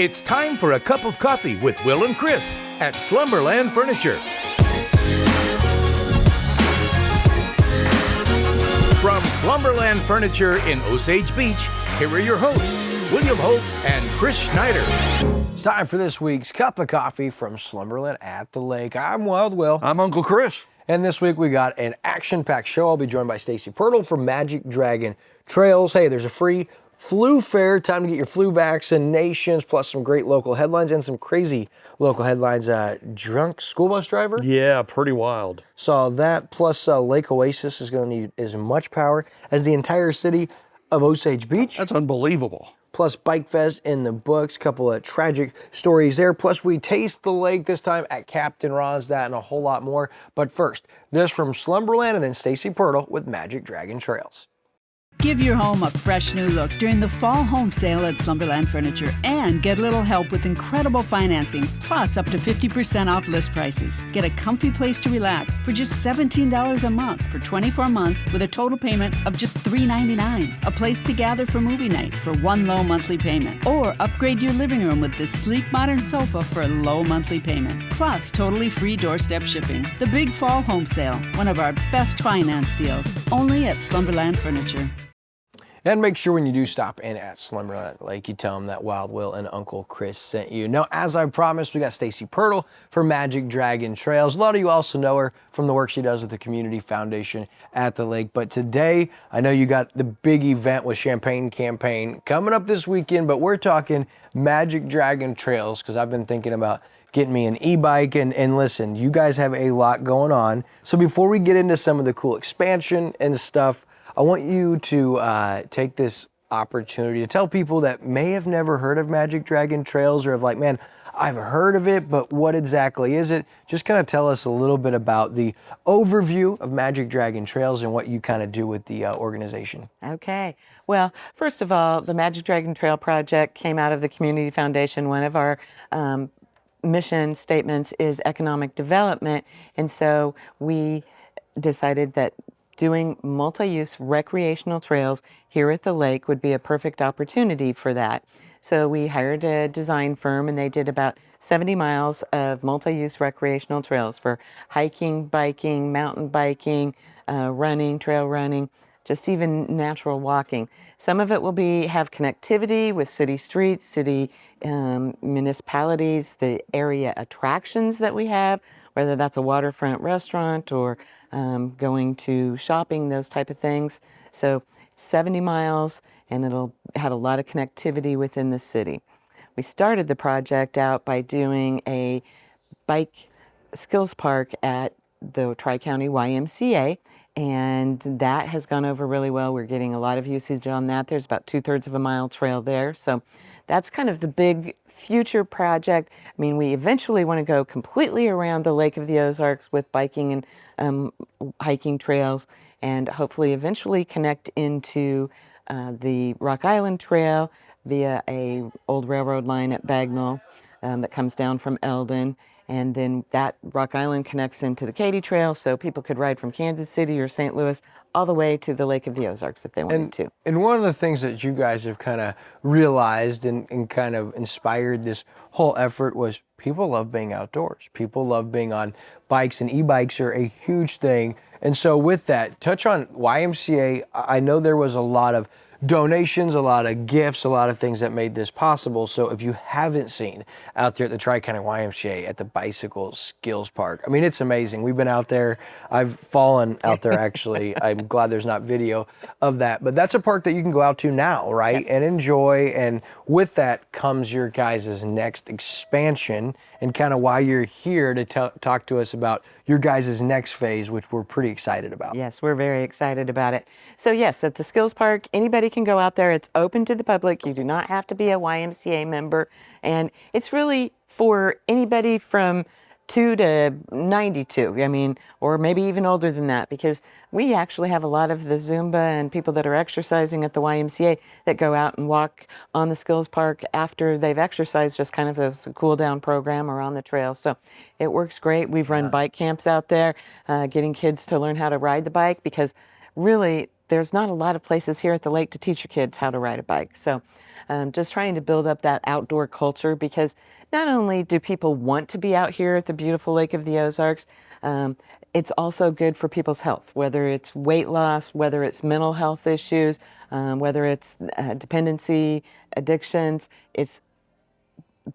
It's time for a cup of coffee with Will and Chris at Slumberland Furniture. From Slumberland Furniture in Osage Beach, here are your hosts, William Holtz and Chris Schneider. It's time for this week's cup of coffee from Slumberland at the Lake. I'm Wild Will. I'm Uncle Chris. And this week we got an action-packed show. I'll be joined by Stacy Pirtle from Magic Dragon Trails. Hey, there's a free flu fair. Time to get your flu vaccinations, plus some great local headlines and some crazy local headlines. Drunk school bus driver? Yeah, pretty wild. Saw that, plus Lake Oasis is going to need as much power as the entire city of Osage Beach. That's unbelievable. Plus Bike Fest in the books, couple of tragic stories there. Plus we taste the lake this time at Captain Ron's, that and a whole lot more. But first, this from Slumberland and then Stacy Pirtle with Magic Dragon Trails. Give your home a fresh new look during the fall home sale at Slumberland Furniture and get a little help with incredible financing, plus up to 50% off list prices. Get a comfy place to relax for just $17 a month for 24 months with a total payment of just $3.99. A place to gather for movie night for one low monthly payment. Or upgrade your living room with this sleek modern sofa for a low monthly payment. Plus totally free doorstep shipping. The big fall home sale, one of our best finance deals, only at Slumberland Furniture. And make sure when you do stop in at Slumberland Lake, you tell them that Wild Will and Uncle Chris sent you. Now, as I promised, we got Stacy Pirtle for Magic Dragon Trails. A lot of you also know her from the work she does with the Community Foundation at the lake. But today, I know you got the big event with Champagne Campaign coming up this weekend, but we're talking Magic Dragon Trails because I've been thinking about getting me an e-bike. And listen, you guys have a lot going on. So before we get into some of the cool expansion and stuff, I want you to take this opportunity to tell people that may have never heard of Magic Dragon Trails or have like, man, I've heard of it, but what exactly is it? Just kind of tell us a little bit about the overview of Magic Dragon Trails and what you kind of do with the organization. Okay. Well, first of all, the Magic Dragon Trail project came out of the Community Foundation. One of our mission statements is economic development, and so we decided that doing multi-use recreational trails here at the lake would be a perfect opportunity for that. So we hired a design firm and they did about 70 miles of multi-use recreational trails for hiking, biking, mountain biking, running, trail running, just even natural walking. Some of it will have connectivity with city streets, city municipalities, the area attractions that we have, whether that's a waterfront restaurant or going to shopping, those type of things. So 70 miles, and it'll have a lot of connectivity within the city. We started the project out by doing a bike skills park at the Tri-County YMCA, and that has gone over really well. We're getting a lot of usage on that. There's about 2/3 of a mile trail there. So that's kind of the big future project. I mean, we eventually want to go completely around the Lake of the Ozarks with biking and hiking trails, and hopefully eventually connect into the Rock Island Trail via a old railroad line at Bagnall that comes down from Eldon. And then that Rock Island connects into the Katy Trail, so people could ride from Kansas City or St. Louis all the way to the Lake of the Ozarks if they wanted to. And one of the things that you guys have kind of realized and kind of inspired this whole effort was people love being outdoors. People love being on bikes, and e-bikes are a huge thing. And so with that, touch on YMCA. I know there was a lot of donations, a lot of gifts, a lot of things that made this possible. So if you haven't seen out there at the Tri-County YMCA at the Bicycle Skills Park, I mean, it's amazing. We've been out there. I've fallen out there, actually. I'm glad there's not video of that. But that's a park that you can go out to now, right? Yes. And enjoy. And with that comes your guys' next expansion and kind of why you're here to talk to us about your guys' next phase, which we're pretty excited about. Yes, we're very excited about it. So yes, at the Skills Park, anybody can go out there. It's open to the public. You do not have to be a YMCA member. And it's really for anybody from 2 to 92, I mean, or maybe even older than that, because we actually have a lot of the Zumba and people that are exercising at the YMCA that go out and walk on the Skills Park after they've exercised, just kind of as a cool down program or on the trail. So it works great. We've run bike camps out there, getting kids to learn how to ride the bike, because really there's not a lot of places here at the lake to teach your kids how to ride a bike. So just trying to build up that outdoor culture, because not only do people want to be out here at the beautiful Lake of the Ozarks, it's also good for people's health, whether it's weight loss, whether it's mental health issues, whether it's dependency, addictions. It's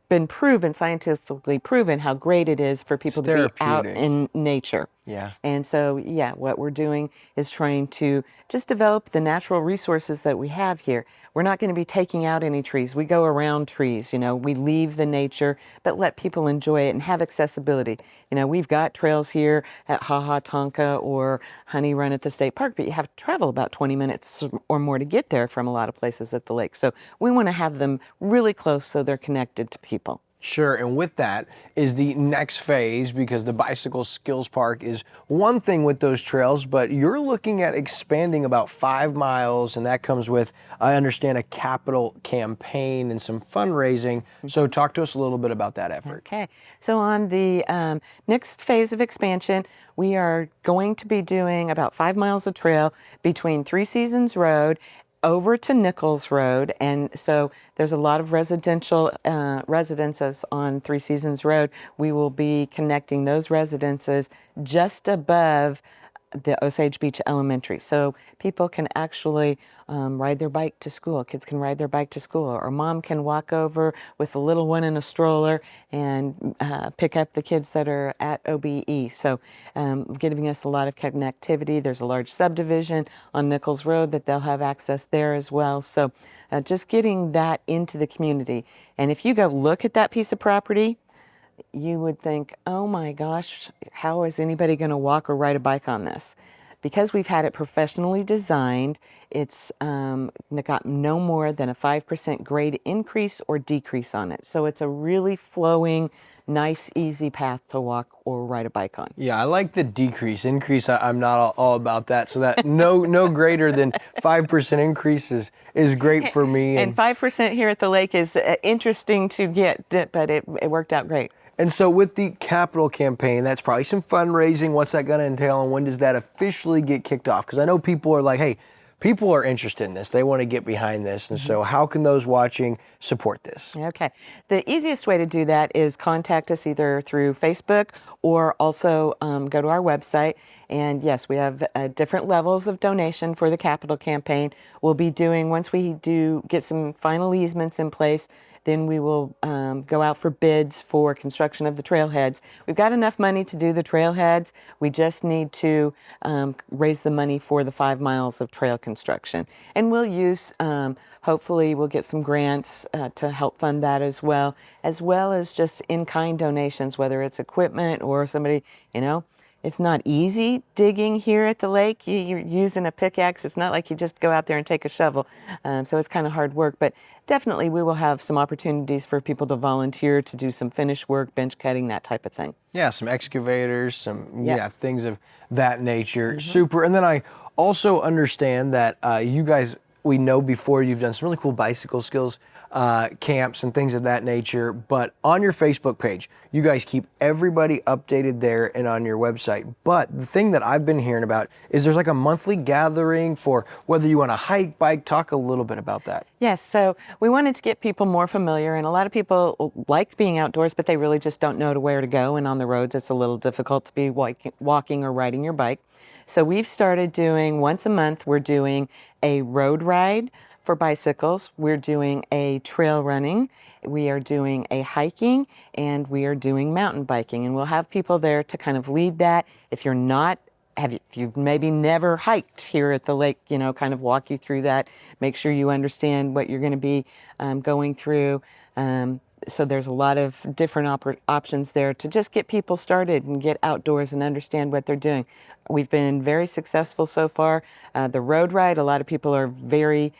been proven, scientifically proven, how great it is for people to be out in nature. Yeah. And so, yeah, what we're doing is trying to just develop the natural resources that we have here. We're not going to be taking out any trees. We go around trees, you know, we leave the nature, but let people enjoy it and have accessibility. You know, we've got trails here at Ha Ha Tonka or Honey Run at the state park, but you have to travel about 20 minutes or more to get there from a lot of places at the lake. So we want to have them really close so they're connected to people. Sure, and with that is the next phase, because the Bicycle Skills Park is one thing with those trails, but you're looking at expanding about 5 miles, and that comes with, I understand, a capital campaign and some fundraising. So talk to us a little bit about that effort. Okay, so on the next phase of expansion, we are going to be doing about 5 miles of trail between Three Seasons Road over to Nichols Road, and so there's a lot of residential residences on Three Seasons Road. We will be connecting those residences just above the Osage Beach Elementary, so people can actually ride their bike to school. Kids can ride their bike to school, or mom can walk over with the little one in a stroller and pick up the kids that are at OBE. So giving us a lot of connectivity. There's a large subdivision on Nichols Road that they'll have access there as well. So just getting that into the community. And if you go look at that piece of property, you would think, oh my gosh, how is anybody going to walk or ride a bike on this? Because we've had it professionally designed, it's got no more than a 5% grade increase or decrease on it. So it's a really flowing, nice, easy path to walk or ride a bike on. Yeah, I like the decrease. Increase, I'm not all about that. So that no greater than 5% increase is great for me. And 5% here at the lake is interesting to get, but it worked out great. And so with the capital campaign, that's probably some fundraising. What's that going to entail, and when does that officially get kicked off? Because I know people are like, hey, people are interested in this. They want to get behind this. And so how can those watching support this? Okay. The easiest way to do that is contact us either through Facebook or also go to our website. And yes, we have different levels of donation for the capital campaign. We'll be doing, once we do get some final easements in place, then we will go out for bids for construction of the trailheads. We've got enough money to do the trailheads. We just need to raise the money for the 5 miles of trail construction. And we'll use, hopefully we'll get some grants to help fund that as well as just in-kind donations, whether it's equipment or somebody, you know. It's not easy digging here at the lake. You're using a pickaxe. It's not like you just go out there and take a shovel. So it's kind of hard work. But definitely we will have some opportunities for people to volunteer to do some finish work, bench cutting, that type of thing. Yeah, some excavators, some Yes. things of that nature. Super. And then I also understand that you guys, we know before you've done some really cool bicycle skills camps and things of that nature, but on your Facebook page, you guys keep everybody updated there and on your website. But the thing that I've been hearing about is there's like a monthly gathering for whether you want to hike, bike. Talk a little bit about that. Yes, so we wanted to get people more familiar, and a lot of people like being outdoors, but they really just don't know where to go, and on the roads it's a little difficult to be walking or riding your bike. So we've started doing, once a month, we're doing a road ride for bicycles, we're doing a trail running, we are doing a hiking, and we are doing mountain biking. And we'll have people there to kind of lead that. If you've maybe never hiked here at the lake, you know, kind of walk you through that, make sure you understand what you're going to be going through. So there's a lot of different options there to just get people started and get outdoors and understand what they're doing. We've been very successful so far. The road ride, a lot of people are very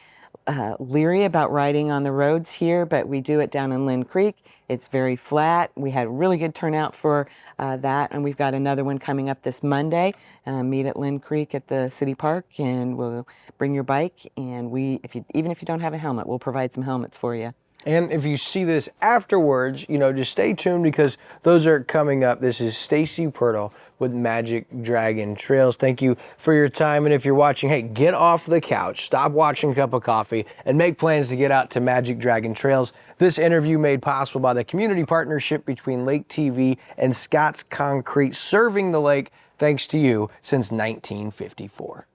leery about riding on the roads here, but we do it down in Lynn Creek. It's very flat. We had a really good turnout for that, and we've got another one coming up this Monday. Meet at Lynn Creek at the city park, and we'll bring your bike, and even if you don't have a helmet, we'll provide some helmets for you. And if you see this afterwards, just stay tuned because those are coming up. This is Stacy Pirtle with Magic Dragon Trails. Thank you for your time. And if you're watching, hey, get off the couch, stop watching Cup of Coffee, and make plans to get out to Magic Dragon Trails. This interview made possible by the community partnership between Lake TV and Scott's Concrete, serving the lake thanks to you since 1954.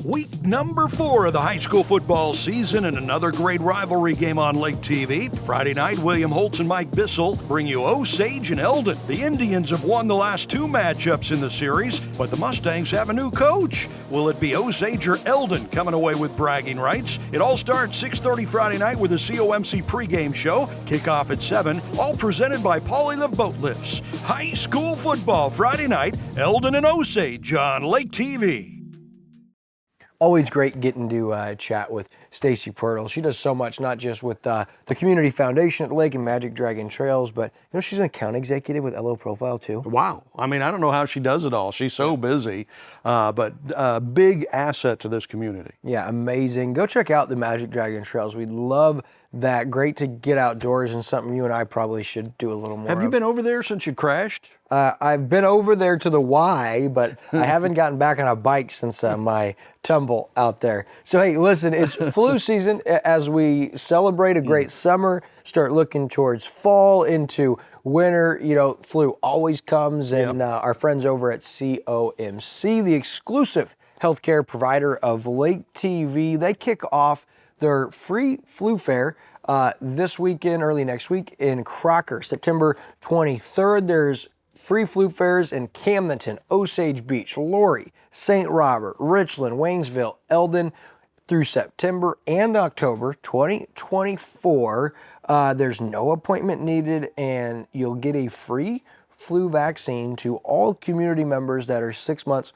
Week number 4 of the high school football season and another great rivalry game on Lake TV. Friday night, William Holtz and Mike Bissell bring you Osage and Eldon. The Indians have won the last 2 matchups in the series, but the Mustangs have a new coach. Will it be Osage or Eldon coming away with bragging rights? It all starts 6:30 Friday night with a COMC pregame show. Kickoff at 7, all presented by Polylift Boat Lifts. High school football Friday night, Eldon and Osage on Lake TV. Always great getting to chat with Stacy Pirtle. She does so much, not just with the Community Foundation at Lake and Magic Dragon Trails, but she's an account executive with LO Profile too. Wow. I mean, I don't know how she does it all. She's so busy, but a big asset to this community. Yeah, amazing. Go check out the Magic Dragon Trails. We love that. Great to get outdoors and something you and I probably should do a little more Have you been over there since you crashed? I've been over there to the Y, but I haven't gotten back on a bike since my tumble out there. So, hey, listen, it's flu season as we celebrate a great summer, start looking towards fall into winter. Flu always comes, and our friends over at COMC, the exclusive healthcare provider of Lake TV, they kick off their free flu fair this weekend, early next week in Crocker, September 23rd. There's free flu fairs in Camdenton, Osage Beach, Laurie, St. Robert, Richland, Waynesville, Eldon through September and October 2024. There's no appointment needed, and you'll get a free flu vaccine to all community members that are 6 months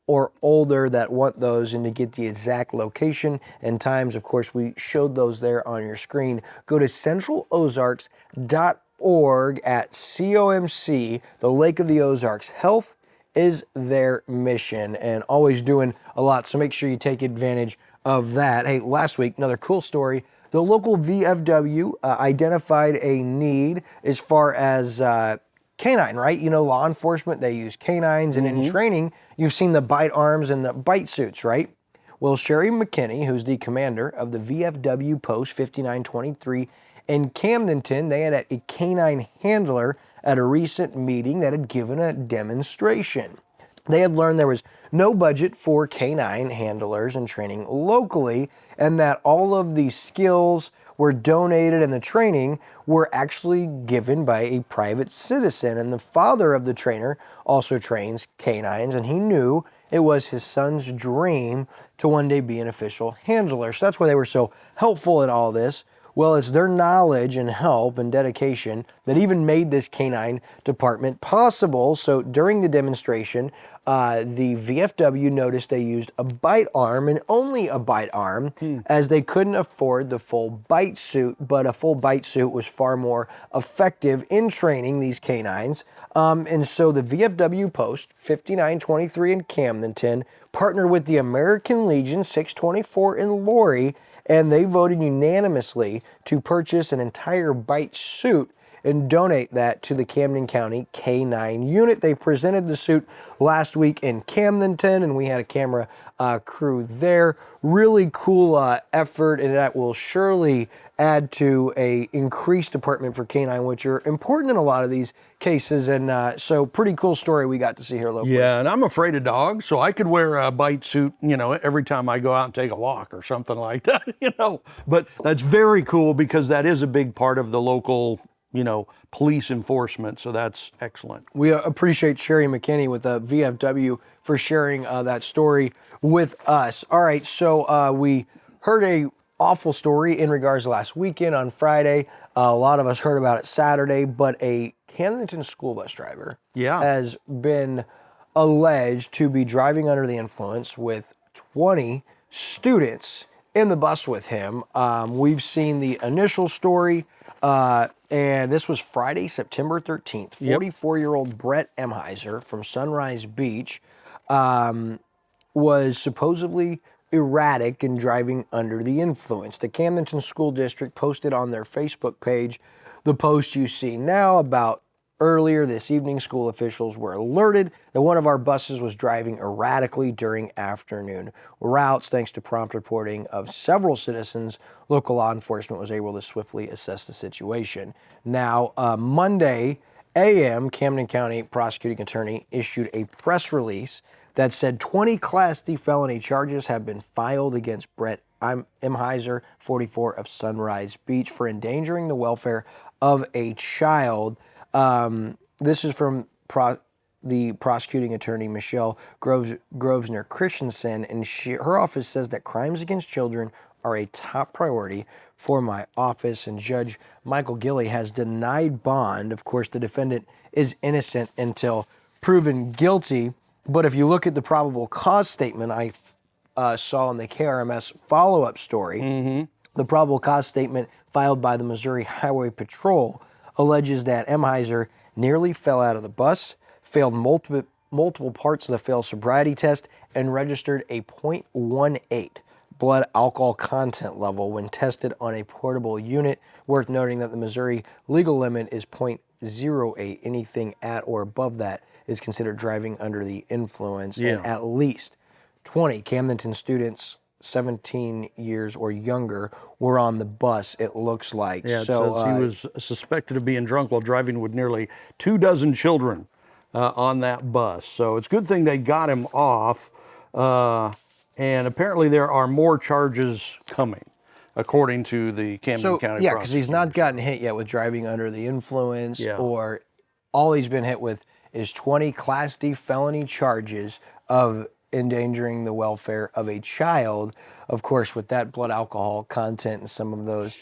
or older that want those. And to get the exact location and times, of course, we showed those there on your screen. Go to centralozarks.org at COMC, the Lake of the Ozarks. Health is their mission, and always doing a lot, so make sure you take advantage of that. Hey, last week, another cool story. The local VFW identified a need as far as canine, right? Law enforcement, they use canines, and in training, you've seen the bite arms and the bite suits, right? Well, Sherry McKinney, who's the commander of the VFW Post 5923 in Camdenton, they had a canine handler at a recent meeting that had given a demonstration. They had learned there was no budget for canine handlers and training locally, and that all of the skills were donated and the training were actually given by a private citizen. And the father of the trainer also trains canines, and he knew it was his son's dream to one day be an official handler. So that's why they were so helpful in all this. Well, it's their knowledge and help and dedication that even made this canine department possible. So during the demonstration, the VFW noticed they used a bite arm, and only a bite arm, as they couldn't afford the full bite suit, but a full bite suit was far more effective in training these canines. And so the VFW Post 5923 in Camdenton partnered with the American Legion 624 in Laurie, and they voted unanimously to purchase an entire bite suit and donate that to the Camden County K-9 unit. They presented the suit last week in Camdenton, and we had a camera crew there. Really cool effort, and that will surely add to a increased department for K-9, which are important in a lot of these cases. And so pretty cool story we got to see here locally. Yeah, and I'm afraid of dogs, so I could wear a bite suit, every time I go out and take a walk or something like that, But that's very cool because that is a big part of the local, police enforcement, so that's excellent. We appreciate Sherry McKinney with VFW for sharing that story with us. All right, so we heard a awful story in regards to last weekend on Friday. A lot of us heard about it Saturday, but a Camdenton school bus driver has been alleged to be driving under the influence with 20 students in the bus with him. We've seen the initial story, and this was Friday, September 13th. 44-year-old Brett Emheiser from Sunrise Beach was supposedly erratic and driving under the influence. The Camdenton School District posted on their Facebook page the post you see now about earlier this evening. School officials were alerted that one of our buses was driving erratically during afternoon routes. Thanks to prompt reporting of several citizens, local law enforcement was able to swiftly assess the situation. Now, Monday a.m., Camden County prosecuting attorney issued a press release that said 20 Class D felony charges have been filed against Brett Imheiser, 44, of Sunrise Beach, for endangering the welfare of a child. This is from the prosecuting attorney, Michelle Grosvenor Christensen, and her office says that crimes against children are a top priority for my office, and Judge Michael Gilley has denied bond. Of course, the defendant is innocent until proven guilty, but if you look at the probable cause statement I saw in the KRMS follow-up story, the probable cause statement filed by the Missouri Highway Patrol alleges that Imheiser nearly fell out of the bus, failed multiple parts of the failed sobriety test, and registered a .18 blood alcohol content level when tested on a portable unit. Worth noting that the Missouri legal limit is .08. Anything at or above that is considered driving under the influence. Yeah. And at least 20 Camdenton students 17 years or younger were on the bus, it looks like. Yeah, it so says he was suspected of being drunk while driving with nearly 24 children on that bus. So it's a good thing they got him off. And apparently there are more charges coming, according to the Camden County yeah, because he's not gotten hit yet with driving under the influence, or all he's been hit with is 20 Class D felony charges of endangering the welfare of a child. Of course, with that blood alcohol content and some of those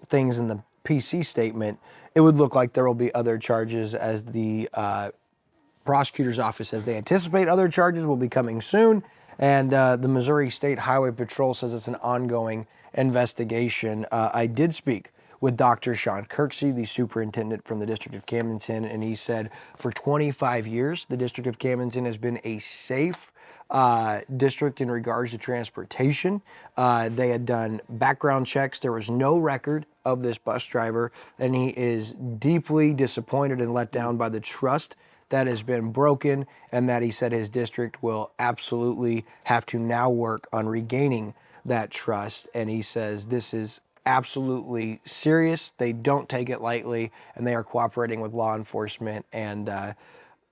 things in the PC statement, it would look like there will be other charges, as the prosecutor's office says they anticipate other charges will be coming soon. And the Missouri State Highway Patrol says it's an ongoing investigation. I did speak with Dr. Sean Kirksey, the superintendent from the District of Camdenton, and he said for 25 years, the District of Camdenton has been a safe district in regards to transportation. They had done background checks. There was no record of this bus driver, and he is deeply disappointed and let down by the trust that has been broken, and that he said his district will absolutely have to now work on regaining that trust. And he says this is absolutely serious. They don't take it lightly, and they are cooperating with law enforcement, and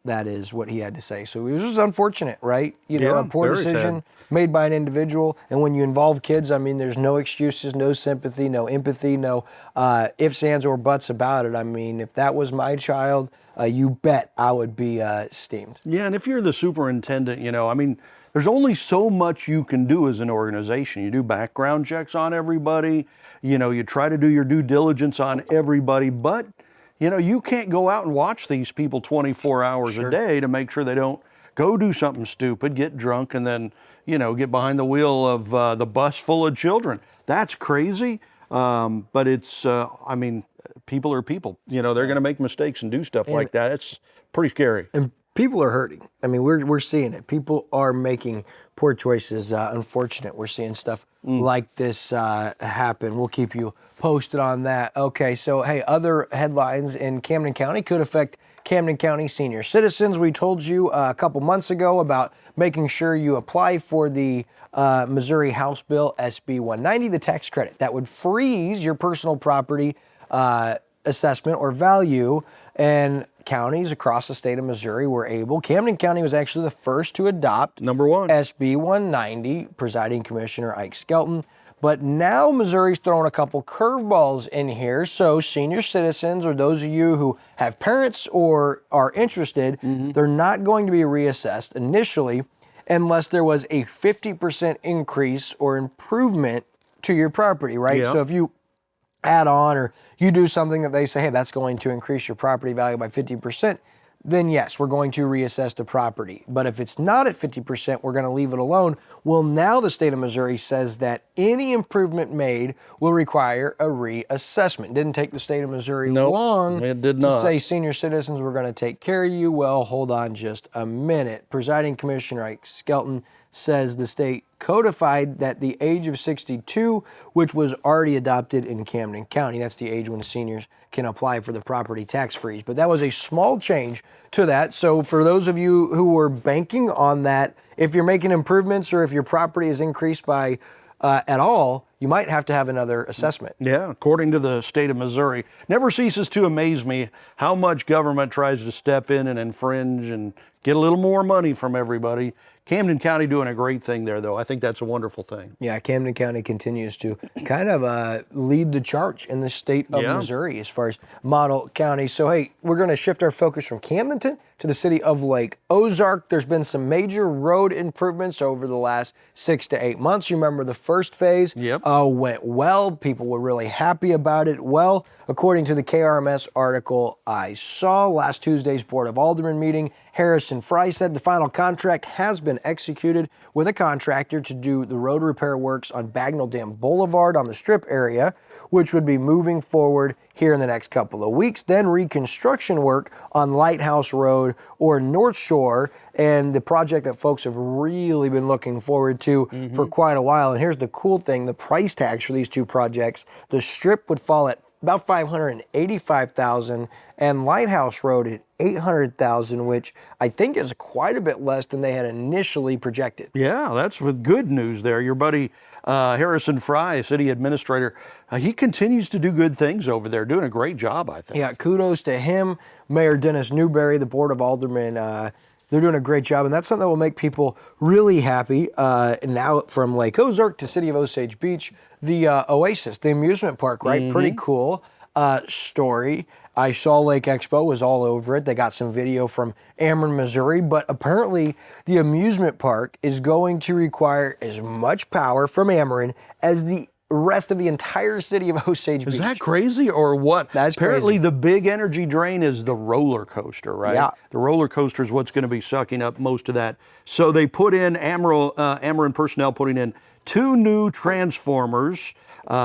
that is what he had to say. So it was just unfortunate, right? You know, a poor decision made by an individual, and when you involve kids, I mean, there's no excuses, no sympathy, no empathy, no ifs, ands, or buts about it. I mean, if that was my child, you bet I would be steamed. Yeah, and if you're the superintendent, you know, I mean, there's only so much you can do as an organization. You do background checks on everybody, you know, you try to do your due diligence on everybody, but, you know, you can't go out and watch these people 24 hours a day to make sure they don't go do something stupid, get drunk, and then, you know, get behind the wheel of the bus full of children. That's crazy, but it's, I mean, people are people. You know, they're going to make mistakes and do stuff like that. It's pretty scary. And people are hurting. I mean, we're seeing it. People are making poor choices. Unfortunate. We're seeing stuff like this happen. We'll keep you posted on that. Okay, so hey, other headlines in Camden County could affect Camden County senior citizens. We told you a couple months ago about making sure you apply for the Missouri House Bill SB 190, the tax credit that would freeze your personal property assessment or value, and counties across the state of Missouri were able. Camden County was actually the first to adopt Number one. SB 190, presiding commissioner Ike Skelton. But now Missouri's throwing a couple curveballs in here. So senior citizens, or those of you who have parents or are interested, they're not going to be reassessed initially unless there was a 50% increase or improvement to your property, right? Yeah. So if you add on or you do something that they say, hey, that's going to increase your property value by 50%, then yes, we're going to reassess the property. But if it's not at 50%, we're going to leave it alone. Well, now the state of Missouri says that any improvement made will require a reassessment. Didn't take the state of Missouri long it did to not. say senior citizens were going to take care of you. Well, hold on just a minute. Presiding Commissioner Ike Skelton says the state codified that the age of 62, which was already adopted in Camden County, that's the age when seniors can apply for the property tax freeze. But that was a small change to that. So for those of you who were banking on that, if you're making improvements or if your property is increased by at all, you might have to have another assessment. Yeah, according to the state of Missouri. Never ceases to amaze me how much government tries to step in and infringe and get a little more money from everybody. Camden County doing a great thing there, though. I think that's a wonderful thing. Yeah, Camden County continues to kind of lead the charge in the state of Missouri as far as model counties. So, hey, we're going to shift our focus from Camdenton to the city of Lake Ozark. There's been some major road improvements over the last 6 to 8 months. You remember the first phase went well. People were really happy about it. Well, according to the KRMS article I saw last Tuesday's Board of Aldermen meeting, Harrison Fry said the final contract has been executed with a contractor to do the road repair works on Bagnell Dam Boulevard on the Strip area, which would be moving forward here in the next couple of weeks. Then reconstruction work on Lighthouse Road or North Shore, and the project that folks have really been looking forward to for quite a while. And here's the cool thing, the price tags for these two projects. The Strip would fall at about $585,000 and Lighthouse Road at $800,000, which I think is quite a bit less than they had initially projected. Yeah, that's with good news there. Your buddy Harrison Fry, city administrator, he continues to do good things over there, doing a great job, I think. Yeah, kudos to him. Mayor Dennis Newberry, the Board of Aldermen, they're doing a great job, and that's something that will make people really happy. And now from Lake Ozark to City of Osage Beach, the Oasis, the amusement park, right? Pretty cool story. I saw Lake Expo was all over it. They got some video from Ameren, Missouri, but apparently the amusement park is going to require as much power from Ameren as the rest of the entire city of Osage Beach. Is that crazy or what? That's Apparently crazy. the big energy drain is the roller coaster, right? Yeah. The roller coaster is what's going to be sucking up most of that. So they put in, Ameren personnel putting in 2 new transformers,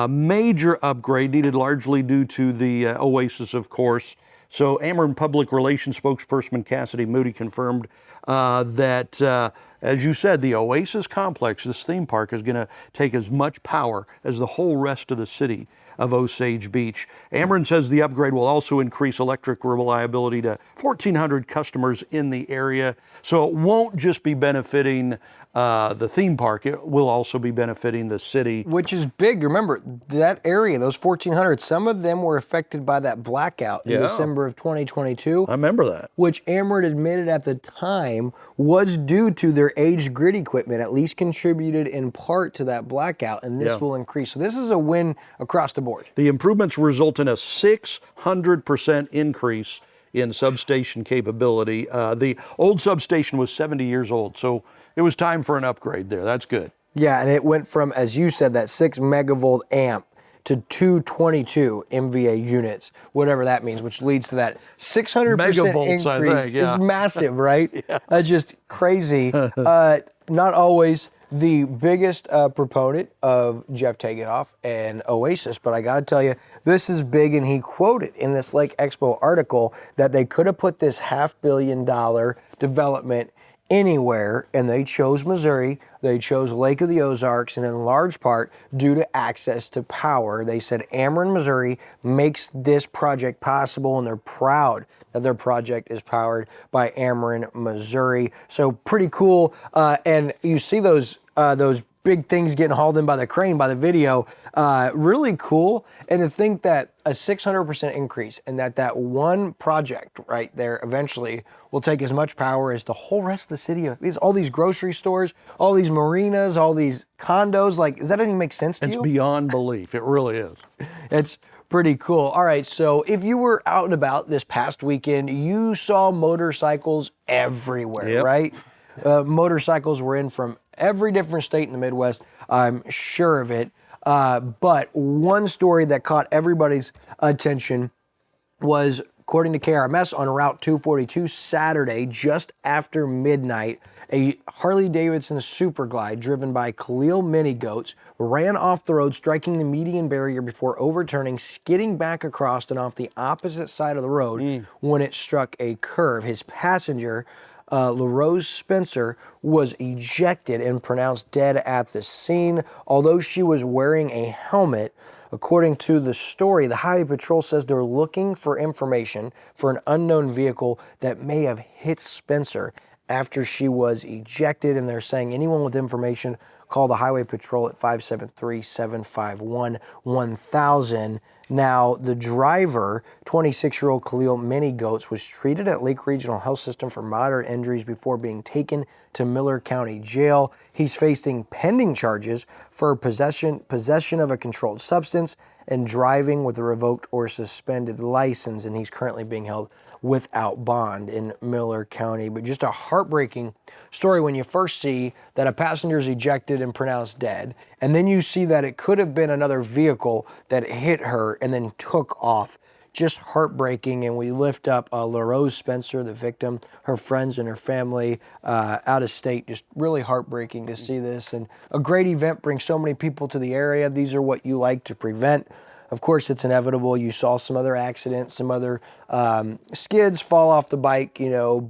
major upgrade needed largely due to the Oasis, of course. So Ameren Public Relations spokesperson Cassidy Moody confirmed that, as you said, the Oasis complex, this theme park, is going to take as much power as the whole rest of the city of Osage Beach. Ameren says the upgrade will also increase electric reliability to 1,400 customers in the area. So it won't just be benefiting the theme park, it will also be benefiting the city. Which is big. Remember, that area, those 1,400, some of them were affected by that blackout in December of 2022. I remember that. Which Ameren admitted at the time was due to their aged grid equipment, at least contributed in part to that blackout, and this will increase. So this is a win across the board. The improvements result in a 600% increase in substation capability. The old substation was 70 years old, so it was time for an upgrade there. That's good. Yeah, and it went from, as you said, that 6 megavolt amp to 222 MVA units, whatever that means, which leads to that 600% Megavolts, I increase. think, yeah. Is massive, right? That's just crazy. Not always the biggest proponent of Jeff Takeoff and Oasis, but I gotta tell you, this is big, and he quoted in this Lake Expo article that they could have put this $500 million development anywhere, and they chose Missouri, they chose Lake of the Ozarks, and in large part due to access to power. They said Ameren, Missouri makes this project possible, and they're proud that their project is powered by Ameren, Missouri. So pretty cool, and you see those big things getting hauled in by the crane, by the video, really cool. And to think that a 600% increase and that one project right there eventually will take as much power as the whole rest of the city of all these grocery stores, all these marinas, all these condos. Like, does that even make sense to you? It's beyond belief. It really is. It's pretty cool. All right, so if you were out and about this past weekend, you saw motorcycles everywhere, right? Motorcycles were in from every different state in the Midwest, I'm sure of it. But one story that caught everybody's attention was According to KRMS, on Route 242 Saturday, just after midnight, a Harley-Davidson Superglide driven by Khalil mini goats ran off the road, striking the median barrier before overturning, skidding back across and off the opposite side of the road when it struck a curve. His passenger, LaRose Spencer, was ejected and pronounced dead at the scene, although she was wearing a helmet. According to the story, the Highway Patrol says they're looking for information for an unknown vehicle that may have hit Spencer after she was ejected, and they're saying anyone with information, call the Highway Patrol at 573-751-1000. Now, the driver, 26-year-old Khalil Mini Goats, was treated at Lake Regional Health System for moderate injuries before being taken to Miller County Jail. He's facing pending charges for possession of a controlled substance and driving with a revoked or suspended license, and he's currently being held without bond in Miller County. But just a heartbreaking story when you first see that a passenger is ejected and pronounced dead, and then you see that it could have been another vehicle that hit her and then took off. Just heartbreaking, and we lift up LaRose Spencer, the victim, her friends and her family out of state. Just really heartbreaking to see this, and a great event brings so many people to the area. These are what you like to prevent. Of course, it's inevitable. You saw some other accidents, some other skids fall off the bike,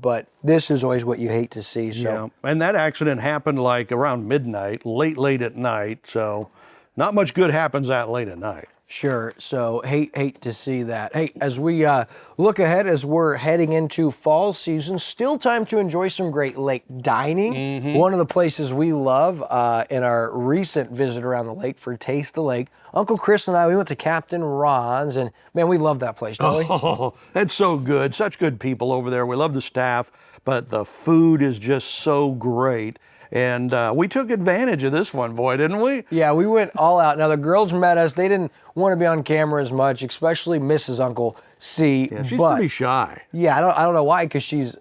but this is always what you hate to see. So. Yeah, and that accident happened like around midnight, late at night, so not much good happens that late at night. Sure. So hate to see that. Hey, as we look ahead, as we're heading into fall season, still time to enjoy some great lake dining. One of the places we love in our recent visit around the lake for Taste the Lake, Uncle Chris and I, we went to Captain Ron's, and man, we love that place, don't we? Oh, that's so good. Such good people over there. We love the staff, but the food is just so great. And we took advantage of this one, boy, didn't we? Yeah, we went all out. Now, the girls met us. They didn't want to be on camera as much, especially Mrs. Uncle C. Yeah, she's pretty shy. Yeah, I don't know why, because she's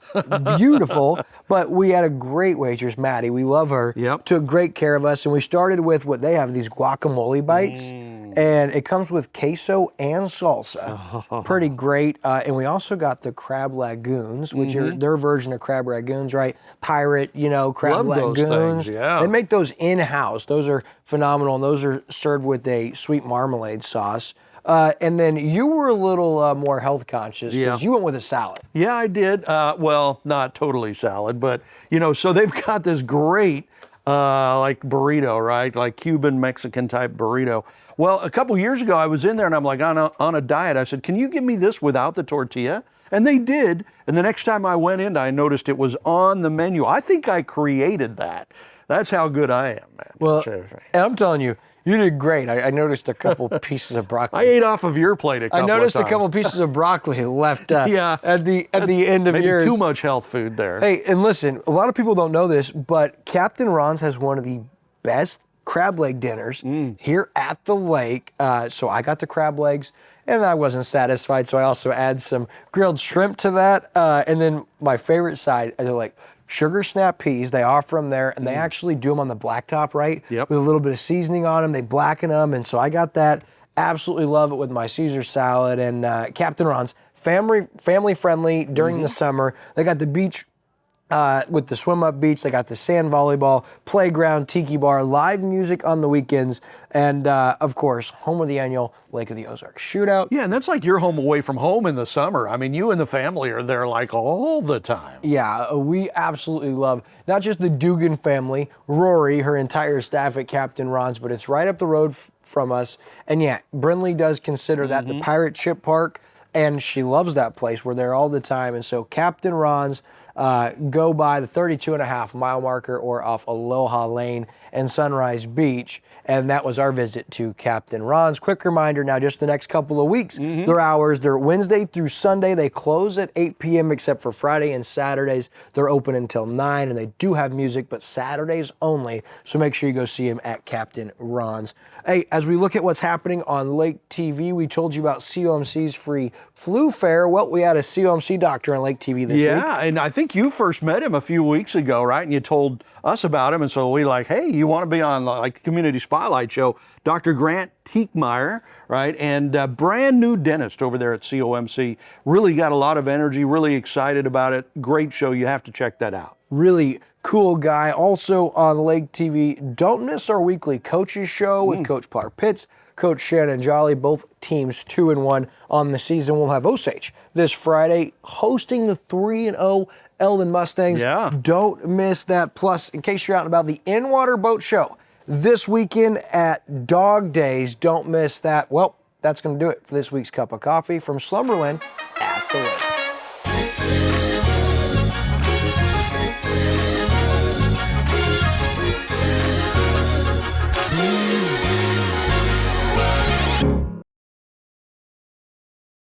beautiful. But we had a great waitress, Maddie. We love her. Yep. Took great care of us. And we started with what they have, these guacamole bites. And it comes with queso and salsa. Pretty great. And we also got the crab lagoons, which are their version of crab ragoons, right? Pirate, crab Love lagoons. those things, yeah. They make those in-house. Those are phenomenal. And those are served with a sweet marmalade sauce. And then you were a little more health conscious because you went with a salad. Yeah, I did. Well, not totally salad, but, so they've got this great, like burrito, right? Like Cuban, Mexican type burrito. Well, a couple years ago, I was in there and I'm like on a diet. I said, can you give me this without the tortilla? And they did. And the next time I went in, I noticed it was on the menu. I think I created that. That's how good I am, man. Well, and I'm telling you, you did great. I noticed a couple pieces of broccoli. I ate off of your plate a couple of times. I noticed a couple pieces of broccoli left at the end of yours. Maybe too much health food there. Hey, and listen, a lot of people don't know this, but Captain Ron's has one of the best crab leg dinners here at the lake. So I got the crab legs, and I wasn't satisfied, so I also add some grilled shrimp to that. And then my favorite side, they're like sugar snap peas. They offer them there, and they actually do them on the blacktop, right? Yep. With a little bit of seasoning on them. They blacken them, and so I got that. Absolutely love it with my Caesar salad. And Captain Ron's, family friendly during the summer. They got the beach with the swim up beach. They got the sand volleyball, playground, tiki bar, live music on the weekends, and of course, home of the annual Lake of the Ozarks shootout. Yeah, and that's like your home away from home in the summer. I mean, you and the family are there like all the time. Yeah, we absolutely love not just the Dugan family, Rory, her entire staff at Captain Ron's, but it's right up the road from us. And yeah, Brinley does consider that the pirate ship park, and she loves that place. We're there all the time. And so Captain Ron's, go by the 32.5-mile marker or off Aloha Lane and Sunrise Beach. And that was our visit to Captain Ron's. Quick reminder now, just the next couple of weeks, their hours, they're Wednesday through Sunday. They close at 8 p.m. except for Friday and Saturdays. They're open until 9, and they do have music, but Saturdays only. So make sure you go see them at Captain Ron's. Hey, as we look at what's happening on Lake TV, we told you about COMC's free flu fair. Well, we had a COMC doctor on Lake TV this week. Yeah, and I think think you first met him a few weeks ago, right? And you told us about him, and so we like, hey, you want to be on like the Community Spotlight Show? Dr. Grant Teichmeyer, right? And brand new dentist over there at COMC. Really got a lot of energy, really excited about it. Great show. You have to check that out. Really cool guy. Also on Lake TV, don't miss our weekly coaches show with Coach Parr Pitts, Coach Shannon Jolly, both teams 2-1 on the season. We'll have Osage this Friday hosting the 3-0 Eldon Mustangs. Yeah. Don't miss that. Plus, in case you're out and about, the In-Water Boat Show this weekend at Dog Days. Don't miss that. Well, that's going to do it for this week's Cup of Coffee from Slumberland.